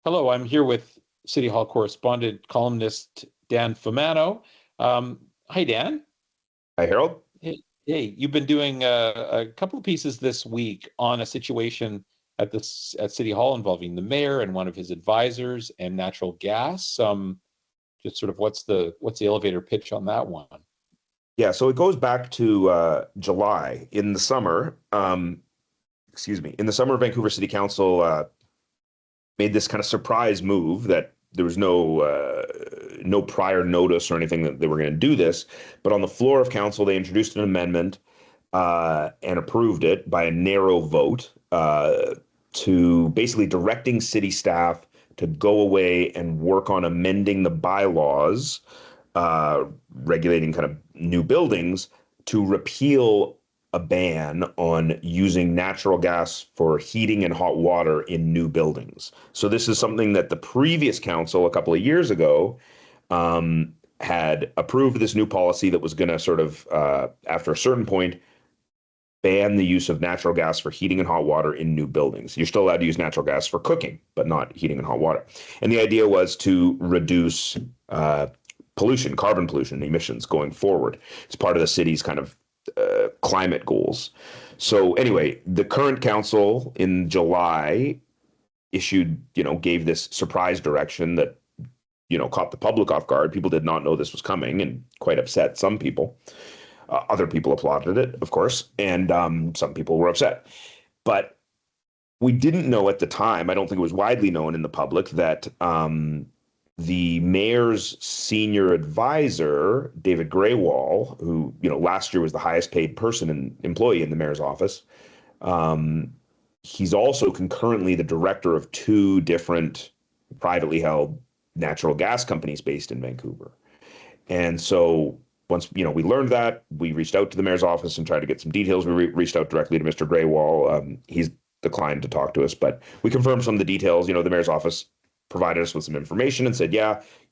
Hello, I'm here with City Hall correspondent, columnist Dan Fumano. Hi, Dan. Hi, Harold. Hey, you've been doing a couple of pieces this week on a situation at City Hall involving the mayor and one of his advisors and natural gas. Just sort of what's the elevator pitch on that one? Yeah, so it goes back to July in the summer. In the summer, Vancouver City Council made this kind of surprise move that there was no prior notice or anything that they were going to do this. But on the floor of council, they introduced an amendment and approved it by a narrow vote to basically directing city staff to go away and work on amending the bylaws regulating kind of new buildings to repeal a ban on using natural gas for heating and hot water in new buildings. So this is something that the previous council a couple of years ago had approved this new policy that was going to sort of, after a certain point, ban the use of natural gas for heating and hot water in new buildings. You're still allowed to use natural gas for cooking, but not heating and hot water. And the idea was to reduce pollution, carbon pollution emissions going forward. It's part of the city's kind of climate goals. So anyway, the current council in July gave this surprise direction that, caught the public off guard. People did not know this was coming and quite upset some people. Other people applauded it, of course, and some people were upset. But we didn't know at the time, I don't think it was widely known in the public, that the mayor's senior advisor, David Graywall, who last year was the highest paid employee in the mayor's office, he's also concurrently the director of two different privately held natural gas companies based in Vancouver. And so once we learned that, we reached out to the mayor's office and tried to get some details. We reached out directly to Mr. Graywall. He's declined to talk to us, but we confirmed some of the details. The mayor's office provided us with some information and said,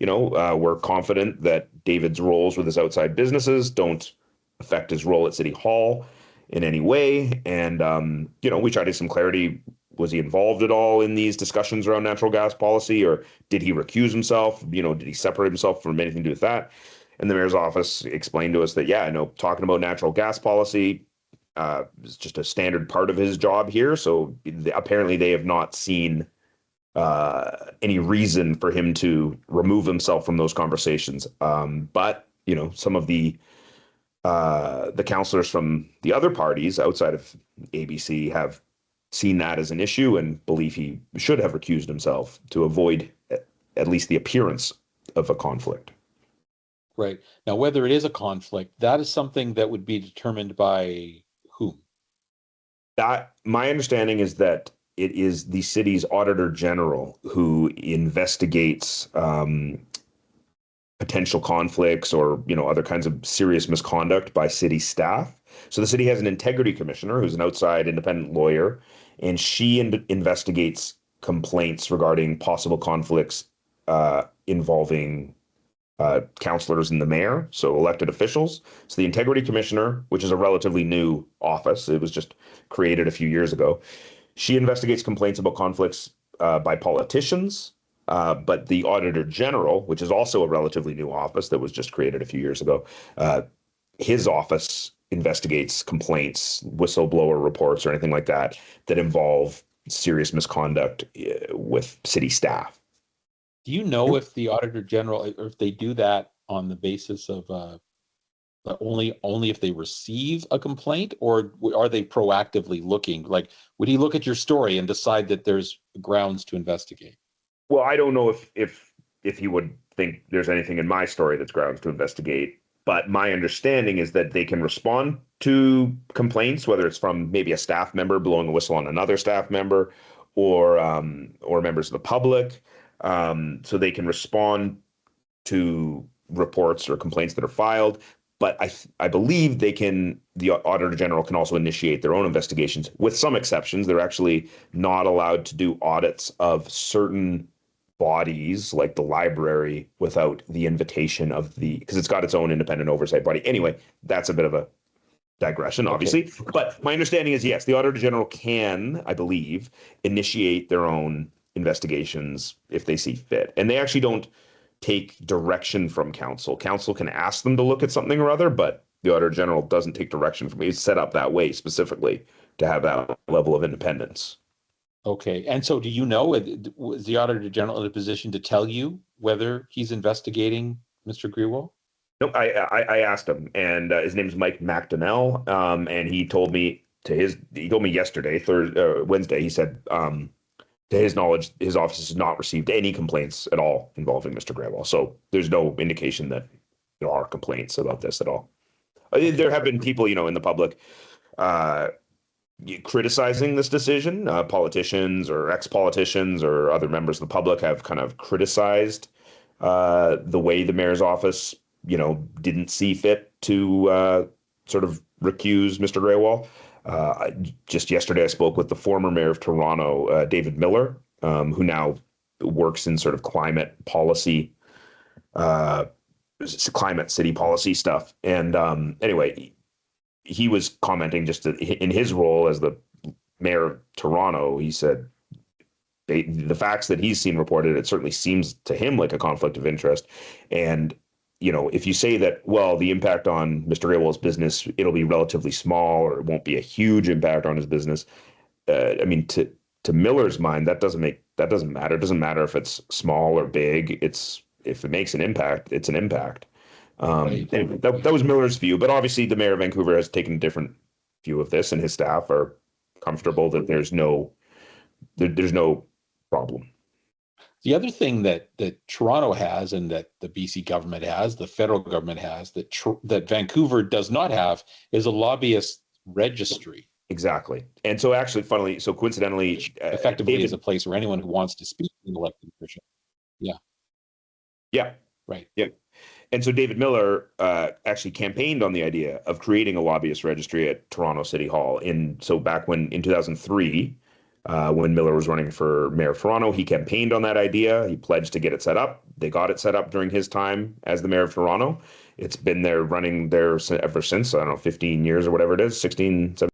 we're confident that David's roles with his outside businesses don't affect his role at City Hall in any way. And, we tried to get some clarity. Was he involved at all in these discussions around natural gas policy, or did he recuse himself? Did he separate himself from anything to do with that? And the mayor's office explained to us that, talking about natural gas policy is just a standard part of his job here. So apparently they have not seen any reason for him to remove himself from those conversations. But some of the councillors from the other parties outside of ABC have seen that as an issue and believe he should have recused himself to avoid at least the appearance of a conflict. Right. Now, whether it is a conflict, that is something that would be determined by whom? My understanding is that it is the city's auditor general who investigates potential conflicts or other kinds of serious misconduct by city staff. So the city has an integrity commissioner who's an outside independent lawyer, and she investigates complaints regarding possible conflicts involving councillors and the mayor, so elected officials. So the integrity commissioner, which is a relatively new office, it was just created a few years ago, she investigates complaints about conflicts by politicians, but the Auditor General, which is also a relatively new office that was just created a few years ago, his office investigates complaints, whistleblower reports, or anything like that that involve serious misconduct with city staff. Do you know if the Auditor General, or if they do that on the basis of only if they receive a complaint, or are they proactively looking? Like, would he look at your story and decide that there's grounds to investigate? Well, I don't know if he would think there's anything in my story that's grounds to investigate, but my understanding is that they can respond to complaints, whether it's from maybe a staff member blowing a whistle on another staff member, or members of the public. So they can respond to reports or complaints that are filed. But I believe the Auditor General can also initiate their own investigations. With some exceptions, they're actually not allowed to do audits of certain bodies like the library without the invitation of because it's got its own independent oversight body. Anyway, that's a bit of a digression, obviously. Okay. But my understanding is, yes, the Auditor General can, I believe, initiate their own investigations if they see fit. And they actually don't take direction from council. Council can ask them to look at something or other, but the Auditor General doesn't take direction from it. It's set up that way specifically to have that level of independence. Okay. And so do you know, was the Auditor General in a position to tell you whether he's investigating Mr. Grewal? No, I asked him, and his name is Mike McDonnell, and he told me yesterday, Wednesday, he said, to his knowledge, his office has not received any complaints at all involving Mr. Grewal. So there's no indication that there are complaints about this at all. There have been people, in the public criticizing this decision. Politicians or ex-politicians or other members of the public have kind of criticized the way the mayor's office, didn't see fit to sort of recuse Mr. Grewal. Just yesterday, I spoke with the former mayor of Toronto, David Miller, who now works in sort of climate policy, climate city policy stuff. And anyway, he was commenting just in his role as the mayor of Toronto. He said the facts that he's seen reported, it certainly seems to him like a conflict of interest. And if you say that, well, the impact on Mr. Grewal's business, it'll be relatively small or it won't be a huge impact on his business. To Miller's mind, that doesn't matter. It doesn't matter if it's small or big. If it makes an impact, it's an impact. Right. And that was Miller's view, but obviously the mayor of Vancouver has taken a different view of this, and his staff are comfortable that there's no problem. The other thing that Toronto has, and that the BC government has, the federal government has, that Vancouver does not have, is a lobbyist registry. Exactly. And so actually, coincidentally, effectively is a place where anyone who wants to speak to an elected official. Yeah. Yeah. Right. Yeah. And so David Miller actually campaigned on the idea of creating a lobbyist registry at Toronto City Hall. In 2003, when Miller was running for mayor of Toronto, he campaigned on that idea. He pledged to get it set up. They got it set up during his time as the mayor of Toronto. It's been running there ever since, 15 years or whatever it is, 16, 17.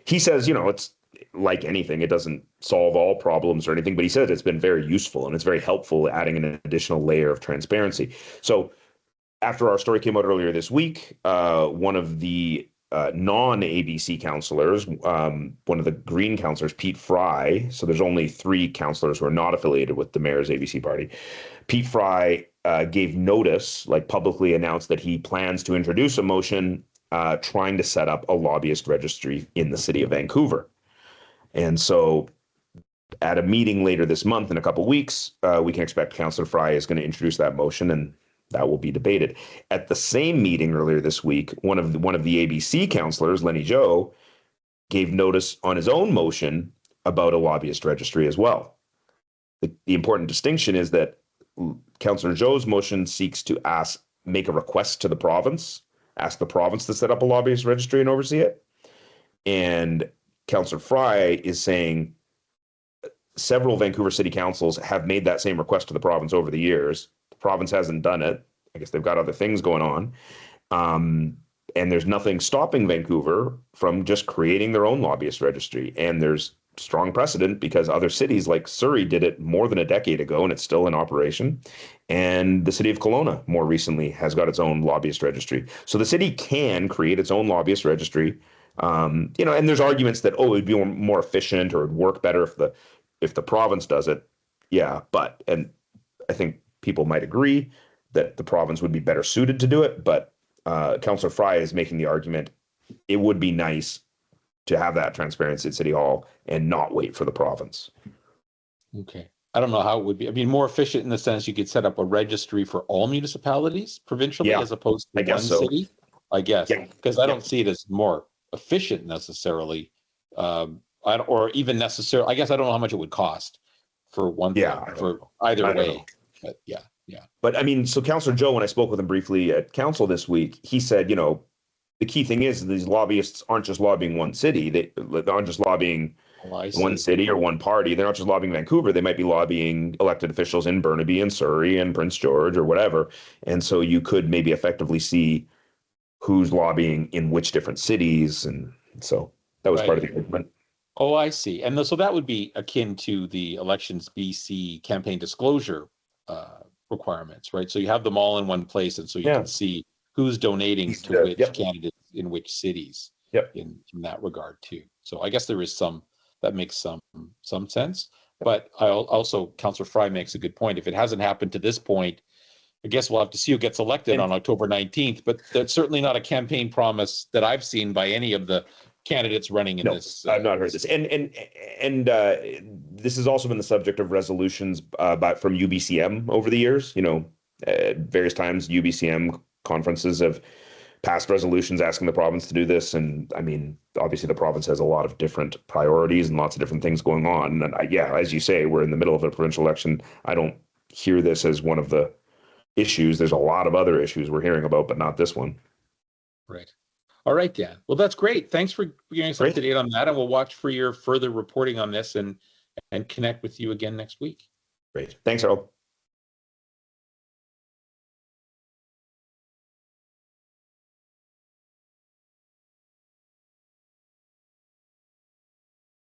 He says, it's like anything, it doesn't solve all problems or anything, but he says it's been very useful and it's very helpful, adding an additional layer of transparency. So after our story came out earlier this week, one of the non-ABC councillors, one of the Green councillors, Pete Fry, so there's only 3 councillors who are not affiliated with the mayor's ABC party. Pete Fry gave notice, publicly announced that he plans to introduce a motion trying to set up a lobbyist registry in the city of Vancouver. And so at a meeting later this month, in a couple of weeks, we can expect Councillor Fry is going to introduce that motion, and that will be debated. At the same meeting earlier this week, one of the ABC councillors, Lenny Joe, gave notice on his own motion about a lobbyist registry as well. The important distinction is that Councillor Joe's motion seeks to make a request to the province, ask the province to set up a lobbyist registry and oversee it. And Councillor Fry is saying several Vancouver city councils have made that same request to the province over the years. The province hasn't done it. I guess they've got other things going on. And there's nothing stopping Vancouver from just creating their own lobbyist registry. And there's strong precedent because other cities like Surrey did it more than a decade ago, and it's still in operation. And the city of Kelowna more recently has got its own lobbyist registry. So the city can create its own lobbyist registry. And there's arguments that, it would be more efficient or it'd work better if the province does it. Yeah, and I think people might agree that the province would be better suited to do it. But Councillor Fry is making the argument it would be nice to have that transparency at City Hall and not wait for the province. Okay. I don't know how it would be. More efficient in the sense you could set up a registry for all municipalities provincially as opposed to one city. I guess, because I don't see it as more efficient necessarily, or even necessarily. I guess I don't know how much it would cost for one thing, for either way. But yeah. But so Councillor Joe, when I spoke with him briefly at council this week, he said, the key thing is these lobbyists aren't just lobbying one city. They aren't just lobbying one city or one party. They're not just lobbying Vancouver. They might be lobbying elected officials in Burnaby and Surrey and Prince George or whatever. And so you could maybe effectively see who's lobbying in which different cities. And so that was part of the argument. Oh, I see. And so that would be akin to the Elections BC campaign disclosure requirements, right? So you have them all in one place, and so you can see who's donating Easy to to- which yep. candidates in which cities Yep. in that regard too. So I guess there is that makes some sense. But also, Councillor Fry makes a good point. If it hasn't happened to this point, I guess we'll have to see who gets elected on October 19th, but that's certainly not a campaign promise that I've seen by any of the candidates running in this. I've not heard this. And this has also been the subject of resolutions from UBCM over the years. You know, various times UBCM conferences have passed resolutions asking the province to do this. And I mean, obviously the province has a lot of different priorities and lots of different things going on. And as you say, we're in the middle of a provincial election. I don't hear this as one of the issues. There's a lot of other issues we're hearing about, but not this one. Right. All right, Dan. Well, that's great. Thanks for getting us up to date on that. And we'll watch for your further reporting on this and connect with you again next week. Great. Thanks, Harold.